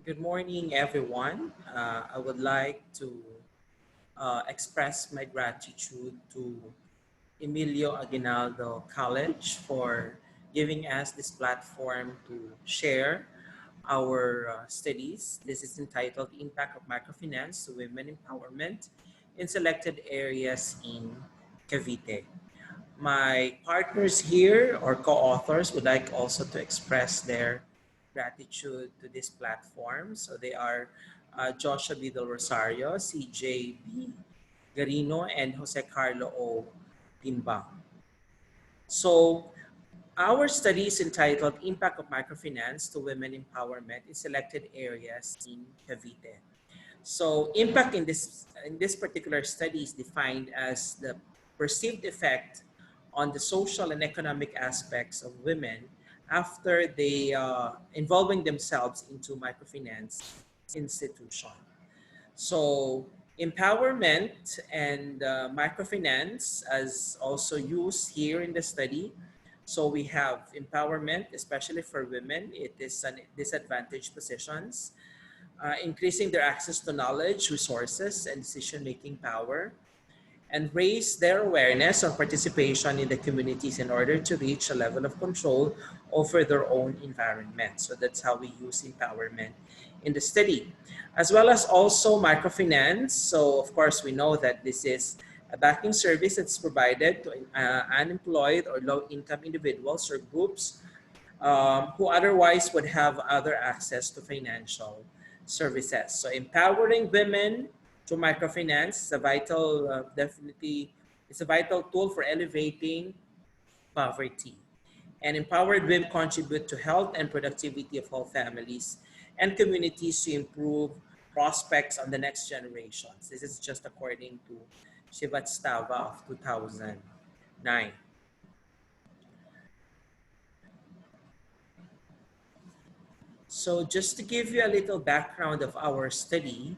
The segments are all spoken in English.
Good morning, everyone. I would like to express my gratitude to Emilio Aguinaldo College for giving us this platform to share our studies. This is entitled Impact of Microfinance to Women Empowerment in Selected Areas in Cavite. My partners here or co-authors would like also to express their gratitude to this platform. So they are Joshua B. Del Rosario, CJ B. Garino, and Jose Carlo O. Timbang. So our study is entitled Impact of Microfinance to Women Empowerment in Selected Areas in Cavite. So impact in this particular study is defined as the perceived effect on the social and economic aspects of women after they involving themselves into microfinance institution. So empowerment and microfinance as also used here in the study. So we have empowerment, especially for women. It is an disadvantaged positions, increasing their access to knowledge, resources, and decision-making power, and raise their awareness on participation in the communities in order to reach a level of control over their own environment. So that's how we use empowerment in the study. As well as also microfinance. So of course, we know that this is a banking service that's provided to unemployed or low-income individuals or groups who otherwise would have other access to financial services. So empowering women to microfinance is a vital, definitely, it's a vital tool for elevating poverty. And empowered women contribute to health and productivity of all families and communities to improve prospects on the next generations. This is just according to Shivatstava of 2009. So just to give you a little background of our study,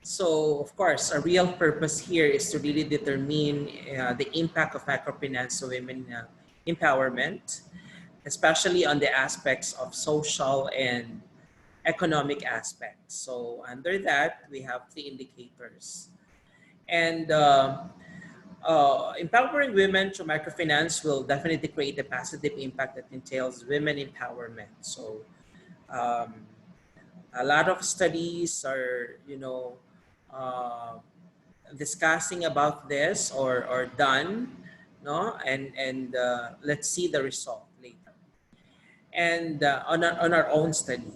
so of course, our real purpose here is to really determine the impact of microfinance to women empowerment, especially on the aspects of social and economic aspects. So under that, we have three indicators. And empowering women through microfinance will definitely create a positive impact that entails women empowerment. So um, a lot of studies are, uh, discussing about this or done, no, and let's see the result later. And on our own study.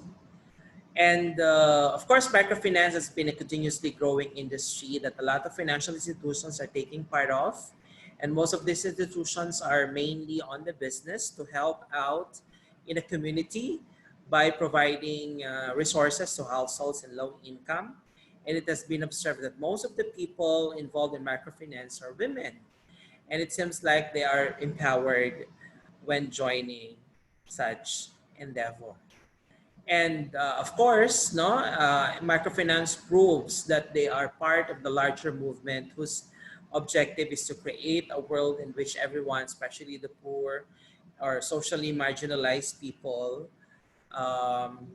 And of course, microfinance has been a continuously growing industry that a lot of financial institutions are taking part of. And most of these institutions are mainly on the business to help out in a community by providing resources to households in low income. And it has been observed that most of the people involved in microfinance are women. And it seems like they are empowered when joining such endeavor. And of course, no, microfinance proves that they are part of the larger movement whose objective is to create a world in which everyone, especially the poor or socially marginalized people, um,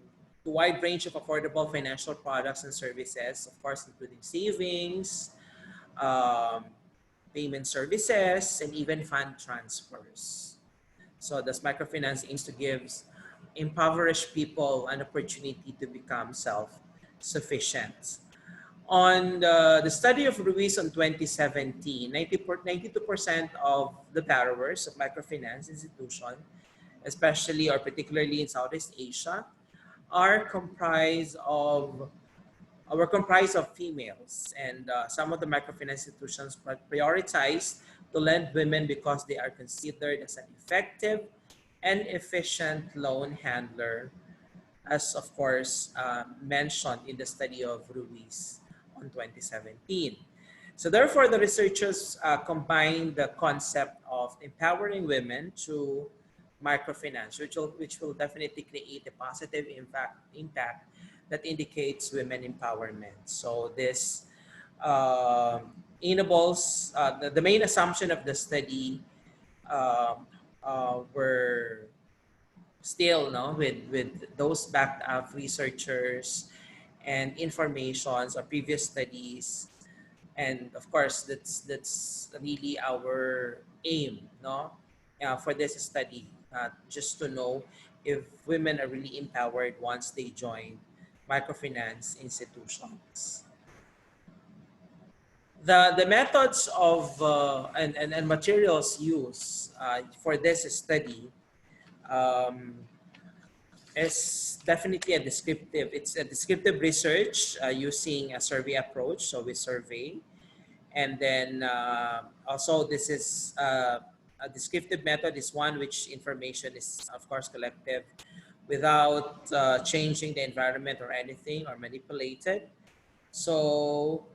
a wide range of affordable financial products and services, of course, including savings, um, payment services, and even fund transfers. So this microfinance aims to give impoverished people an opportunity to become self-sufficient. On the study of Ruiz in 2017, 92% of the borrowers of microfinance institution, especially or particularly in Southeast Asia, are comprised of were comprised of females, and some of the microfinance institutions prioritize to lend women because they are considered as an effective and efficient loan handler, as of course mentioned in the study of Ruiz on 2017. So therefore, the researchers combined the concept of empowering women through microfinance, which will definitely create a positive impact that indicates women empowerment. So this enables the main assumption of the study um, were still no with those backed up researchers and informations or previous studies, and of course that's really our aim, no, for this study, just to know if women are really empowered once they join microfinance institutions. The methods of and materials used for this study um, is definitely a descriptive. It's a descriptive research using a survey approach. So we survey, and then also this is a descriptive method is one which information is of course collective without changing the environment or anything or manipulated. So,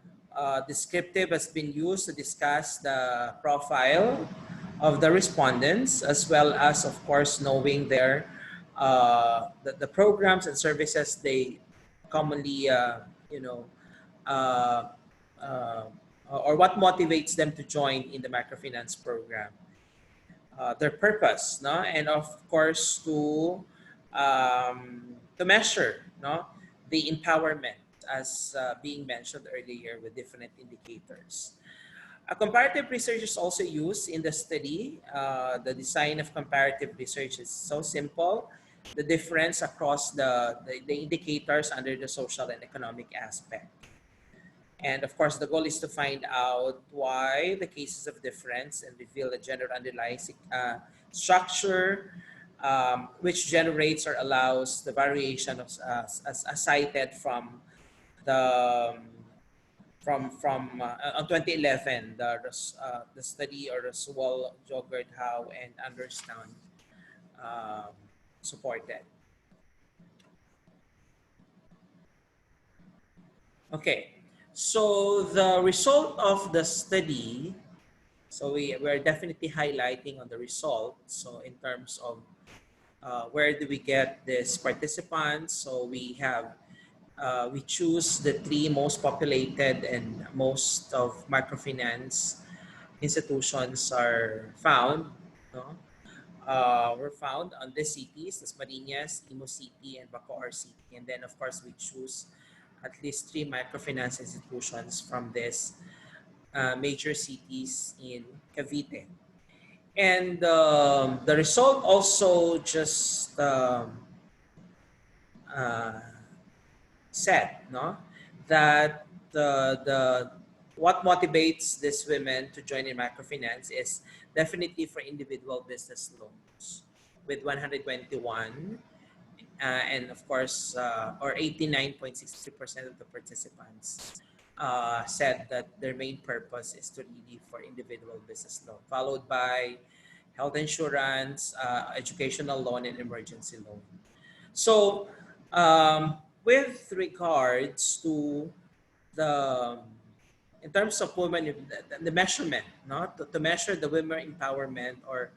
descriptive has been used to discuss the profile of the respondents, as well as, of course, knowing the programs and services they commonly, you know, uh, uh, or what motivates them to join in the microfinance program, their purpose, no, and of course to measure, no, the empowerment as being mentioned earlier with different indicators. A comparative research is also used in the study. The design of comparative research is so simple. The difference across the indicators under the social and economic aspect. And of course, the goal is to find out why the cases of difference and reveal the gender underlying structure, which generates or allows the variation of, as cited from the on 2011, the study or Roswell, Jogert, Howe, and Anderstown um, supported. Okay, so the result of the study. So we're definitely highlighting on the results. So in terms of where do we get these participants? So we choose the three most populated and most of microfinance institutions are found. No? Were found on the cities, Las Marinas, Imo City, and Bacoor City. And then of course we choose at least three microfinance institutions from these major cities in Cavite. And the result also just uh, said, no, that the what motivates these women to join in microfinance is definitely for individual business loans with 121, and of course, or 89.63% of the participants said that their main purpose is to really for individual business loan, followed by health insurance, educational loan, and emergency loan. So, with regards to the in terms of women, the measurement, no, to measure the women empowerment, or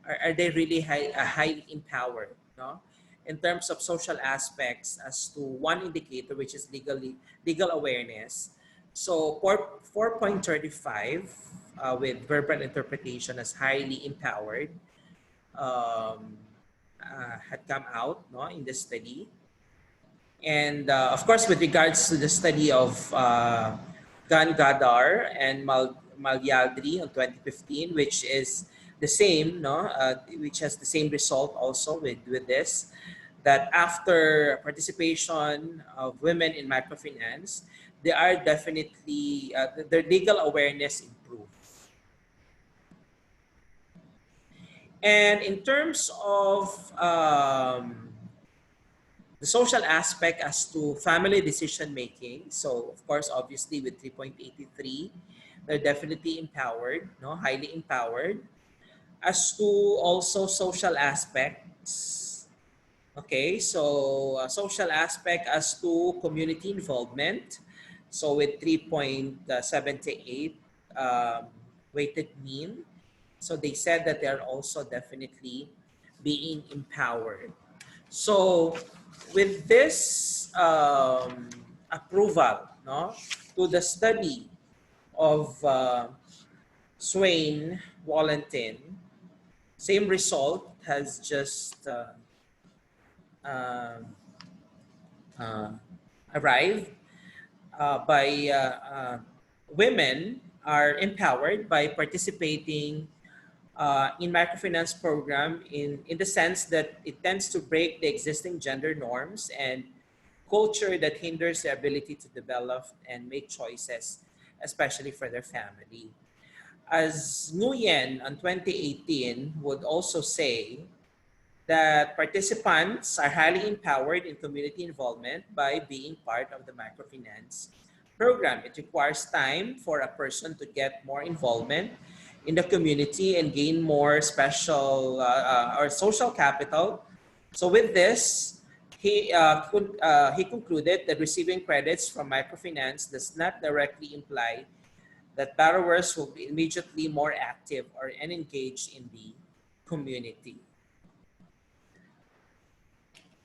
are they really highly empowered, no, in terms of social aspects, as to one indicator which is legal awareness. So 4.35 with verbal interpretation as highly empowered um, had come out, no, in the study. And of course, with regards to the study of Gan Gadar and Malyadri on 2015, which is the same, no, which has the same result also with this, that after participation of women in microfinance, they are definitely their legal awareness improved. And in terms of the social aspect as to family decision making. So of course, obviously with 3.83, they're definitely empowered, no, highly empowered. As to also social aspects, okay, so social aspect as to community involvement. So with 3.78 weighted mean. So they said that they're also definitely being empowered. So, with this approval, no, to the study of Swain Wallentin, same result has just um, uh, arrived by women are empowered by participating in microfinance program in the sense that it tends to break the existing gender norms and culture that hinders their ability to develop and make choices, especially for their family. As Nguyen on 2018 would also say that participants are highly empowered in community involvement by being part of the microfinance program. It requires time for a person to get more involvement in the community and gain more special or social capital. So with this, he concluded that receiving credits from microfinance does not directly imply that borrowers will be immediately more active or engaged in the community.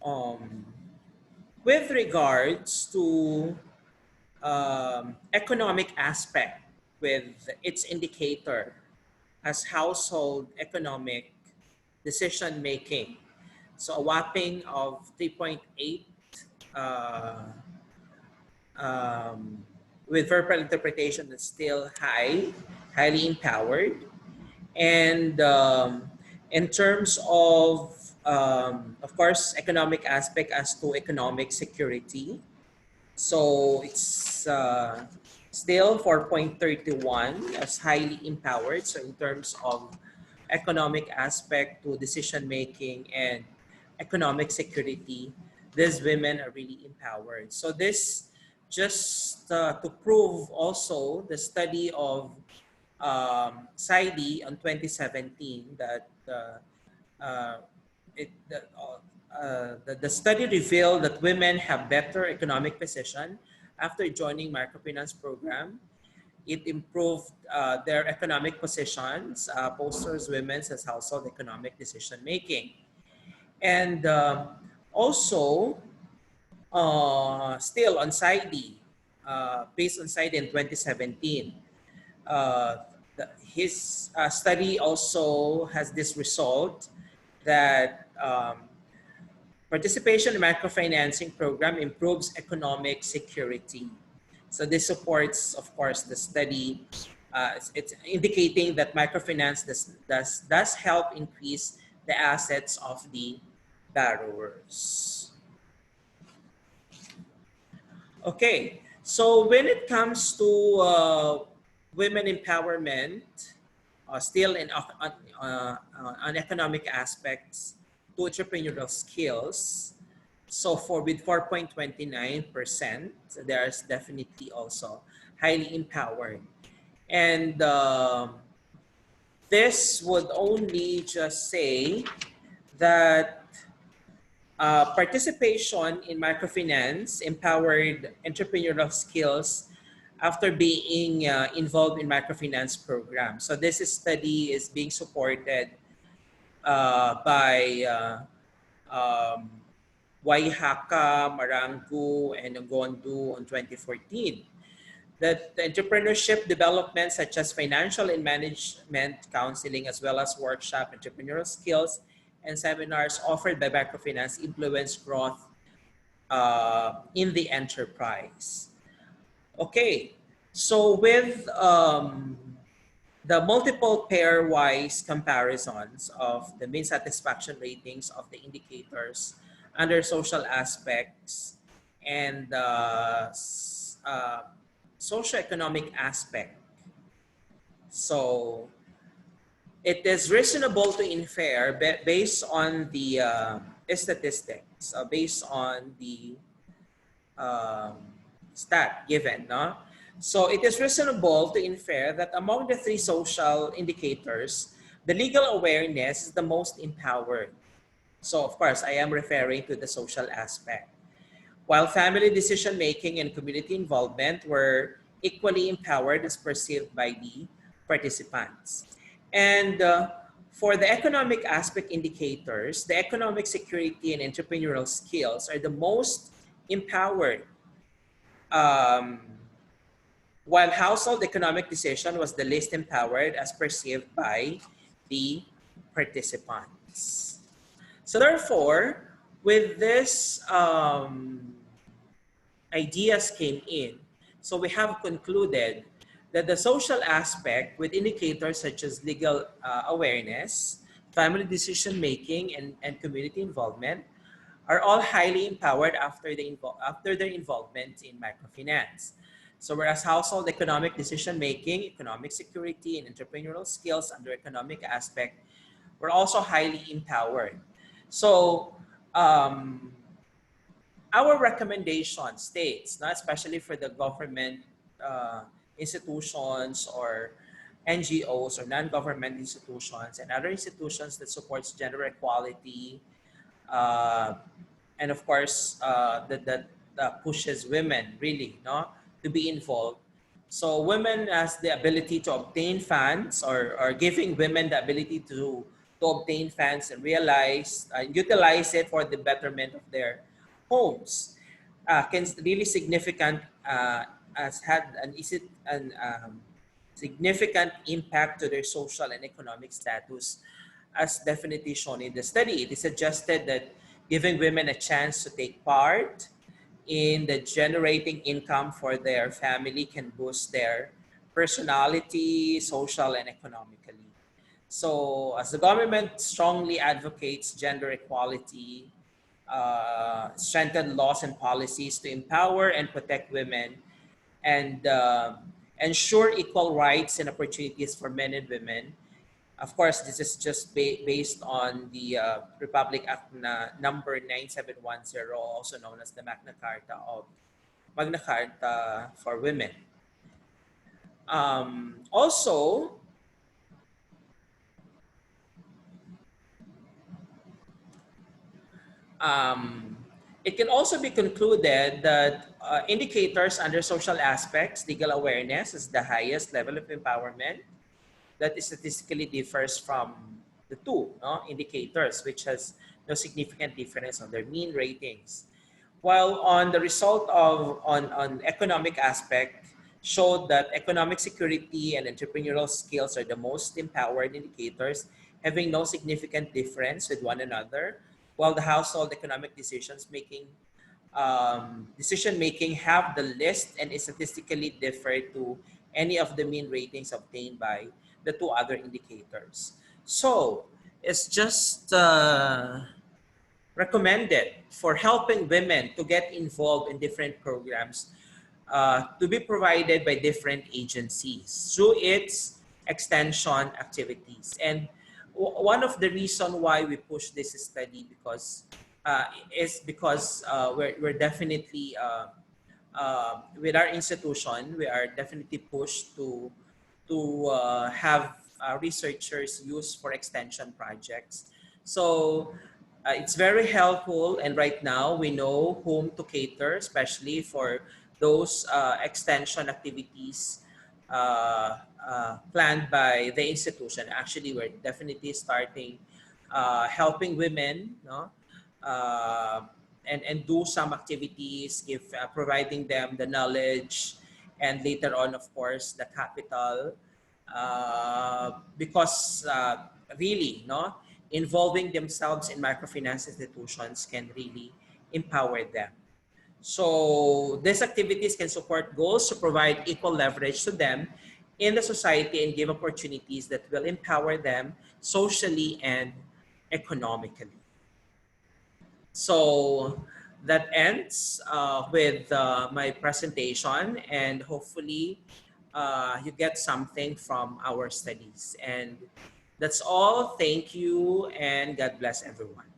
Um, with regards to economic aspect with its indicator as household economic decision making. So a whopping of 3.8 uh, um, with verbal interpretation that's still highly empowered. And in terms of course, economic aspect as to economic security, so it's still 4.31 as highly empowered. So in terms of economic aspect to decision making and economic security, these women are really empowered. So this just to prove also the study of SAIDI on 2017 that uh, the study revealed that women have better economic position after joining microfinance program. It improved their economic positions, bolsters women's as household economic decision making. And also, still on SIDE, based on SIDE in 2017, uh, his study also has this result that participation in microfinancing program improves economic security. So this supports, of course, the study. It's indicating that microfinance does help increase the assets of the borrowers. Okay, so when it comes to women empowerment, still on economic aspects to entrepreneurial skills, so for with 4.29%, there's definitely also highly empowered. And this would only just say that participation in microfinance empowered entrepreneurial skills after being involved in microfinance programs. So this study is being supported by Waihaka, Marangu, and Ngondo in 2014. That the entrepreneurship development such as financial and management counseling as well as workshop entrepreneurial skills and seminars offered by microfinance influence growth in the enterprise. Okay, so with the multiple pairwise comparisons of the main satisfaction ratings of the indicators under social aspects and socioeconomic aspect. So it is reasonable to infer based on the statistics, based on the um, stat given, no? So it is reasonable to infer that among the three social indicators, the legal awareness is the most empowered. So of course, I am referring to the social aspect. While family decision-making and community involvement were equally empowered as perceived by the participants. And for the economic aspect indicators, the economic security and entrepreneurial skills are the most empowered, um, while household economic decision was the least empowered as perceived by the participants. So therefore, with this ideas came in. So we have concluded that the social aspect with indicators such as legal awareness, family decision making, and community involvement are all highly empowered after their involvement in microfinance. So whereas household economic decision making, economic security, and entrepreneurial skills under economic aspect were also highly empowered. So um, our recommendation states, not especially for the government uh, institutions or NGOs or non-government institutions and other institutions that supports gender equality, uh, and of course that pushes women really no to be involved. So women has the ability to obtain funds, or giving women the ability to obtain funds and realize utilize it for the betterment of their homes, can really significant has had an is it an significant impact to their social and economic status, as definitely shown in the study. It is suggested that giving women a chance to take part in the generating income for their family can boost their personality, social, and economically. So, as the government strongly advocates gender equality, strengthen laws and policies to empower and protect women, and ensure equal rights and opportunities for men and women. Of course, this is just based on the Republic Act number 9710, also known as the Magna Carta for women. Also, um, it can also be concluded that indicators under social aspects, legal awareness is the highest level of empowerment that is statistically differs from the two indicators, which has no significant difference on their mean ratings. While on the result of on economic aspect showed that economic security and entrepreneurial skills are the most empowered indicators, having no significant difference with one another, while the household economic decision making have the least and is statistically differ to any of the mean ratings obtained by the two other indicators. So it's just recommended for helping women to get involved in different programs to be provided by different agencies through its extension activities. And one of the reason why we push this study is because we're definitely with our institution, we are definitely pushed to have researchers used for extension projects. So it's very helpful, and right now we know whom to cater, especially for those extension activities planned by the institution. Actually, we're definitely starting helping women, no? uh, and do some activities, give providing them the knowledge, and later on, of course, the capital, because really, no, involving themselves in microfinance institutions can really empower them. So these activities can support goals to provide equal leverage to them in the society and give opportunities that will empower them socially and economically. So that ends with my presentation, and hopefully you get something from our studies. And that's all. Thank you, and God bless everyone.